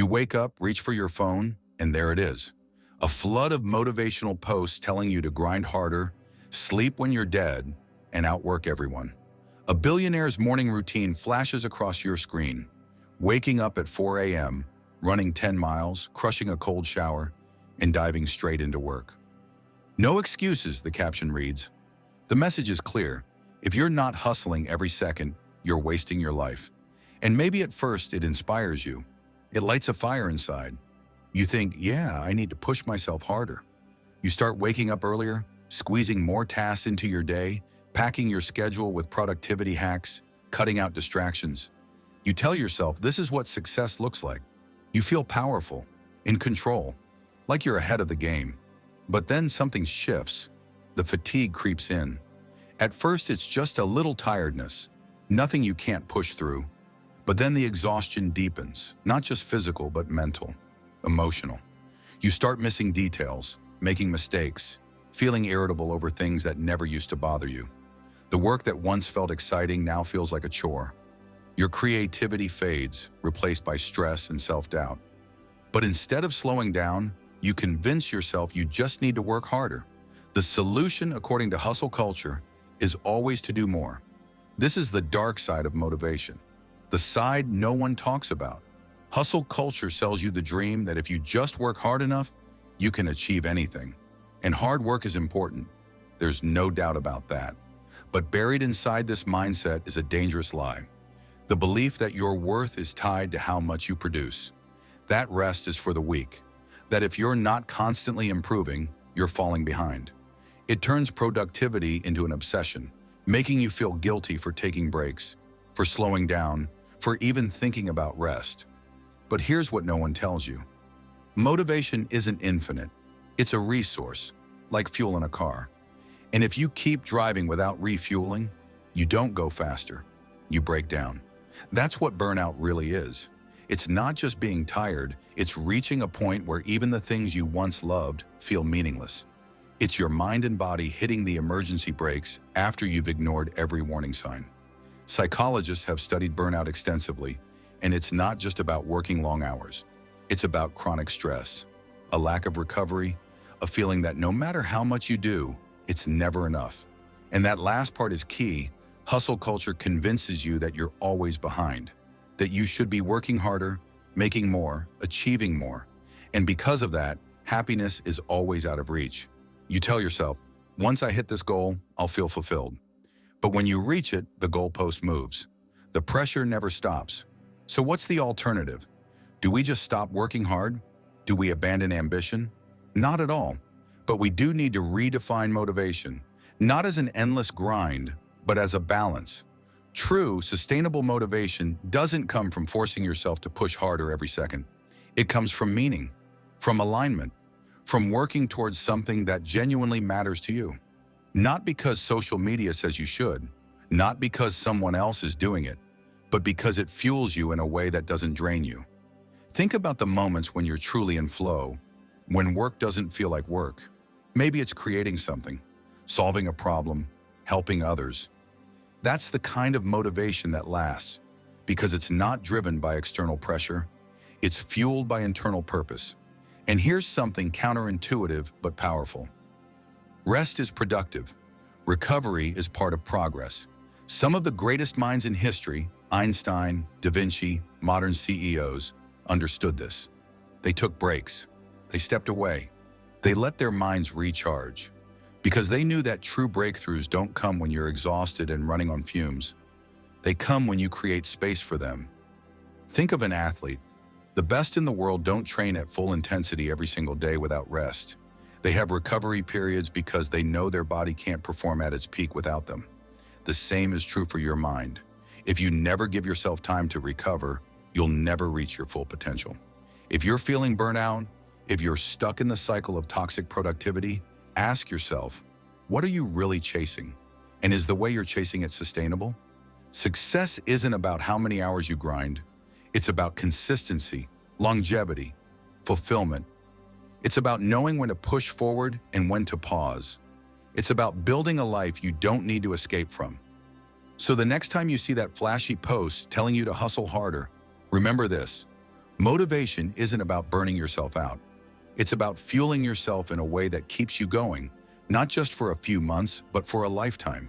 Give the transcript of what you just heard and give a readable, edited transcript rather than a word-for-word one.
You wake up, reach for your phone, and there it is. A flood of motivational posts telling you to grind harder, sleep when you're dead, and outwork everyone. A billionaire's morning routine flashes across your screen. Waking up at 4 a.m., running 10 miles, crushing a cold shower, and diving straight into work. No excuses, the caption reads. The message is clear. If you're not hustling every second, you're wasting your life. And maybe at first it inspires you. It lights a fire inside. You think, yeah, I need to push myself harder. You start waking up earlier, squeezing more tasks into your day, packing your schedule with productivity hacks, cutting out distractions. You tell yourself this is what success looks like. You feel powerful, in control, like you're ahead of the game. But then something shifts. The fatigue creeps in. At first, it's just a little tiredness, nothing you can't push through. But then the exhaustion deepens, not just physical, but mental, emotional. You start missing details, making mistakes, feeling irritable over things that never used to bother you. The work that once felt exciting now feels like a chore. Your creativity fades, replaced by stress and self-doubt. But instead of slowing down, you convince yourself you just need to work harder. The solution, according to hustle culture, is always to do more. This is the dark side of motivation, the side no one talks about. Hustle culture sells you the dream that if you just work hard enough, you can achieve anything. And hard work is important. There's no doubt about that. But buried inside this mindset is a dangerous lie. The belief that your worth is tied to how much you produce. That rest is for the weak. That if you're not constantly improving, you're falling behind. It turns productivity into an obsession, making you feel guilty for taking breaks, for slowing down, for even thinking about rest. But here's what no one tells you. Motivation isn't infinite. It's a resource, like fuel in a car. And if you keep driving without refueling, you don't go faster. You break down. That's what burnout really is. It's not just being tired, it's reaching a point where even the things you once loved feel meaningless. It's your mind and body hitting the emergency brakes after you've ignored every warning sign. Psychologists have studied burnout extensively, and it's not just about working long hours. It's about chronic stress, a lack of recovery, a feeling that no matter how much you do, it's never enough. And that last part is key. Hustle culture convinces you that you're always behind, that you should be working harder, making more, achieving more. And because of that, happiness is always out of reach. You tell yourself, once I hit this goal, I'll feel fulfilled. But when you reach it, the goalpost moves. The pressure never stops. So what's the alternative? Do we just stop working hard? Do we abandon ambition? Not at all. But we do need to redefine motivation, not as an endless grind, but as a balance. True, sustainable motivation doesn't come from forcing yourself to push harder every second. It comes from meaning, from alignment, from working towards something that genuinely matters to you. Not because social media says you should, not because someone else is doing it, but because it fuels you in a way that doesn't drain you. Think about the moments when you're truly in flow, when work doesn't feel like work. Maybe it's creating something, solving a problem, helping others. That's the kind of motivation that lasts, because it's not driven by external pressure. It's fueled by internal purpose. And here's something counterintuitive but powerful. Rest is productive. Recovery is part of progress. Some of the greatest minds in history, Einstein, Da Vinci, modern CEOs, understood this. They took breaks. They stepped away. They let their minds recharge. Because they knew that true breakthroughs don't come when you're exhausted and running on fumes. They come when you create space for them. Think of an athlete. The best in the world don't train at full intensity every single day without rest. They have recovery periods because they know their body can't perform at its peak without them. The same is true for your mind. If you never give yourself time to recover, you'll never reach your full potential. If you're feeling burnout, if you're stuck in the cycle of toxic productivity, ask yourself, what are you really chasing? And is the way you're chasing it sustainable? Success isn't about how many hours you grind. It's about consistency, longevity, fulfillment. It's about knowing when to push forward and when to pause. It's about building a life you don't need to escape from. So the next time you see that flashy post telling you to hustle harder, remember this: Motivation isn't about burning yourself out. It's about fueling yourself in a way that keeps you going, not just for a few months, but for a lifetime.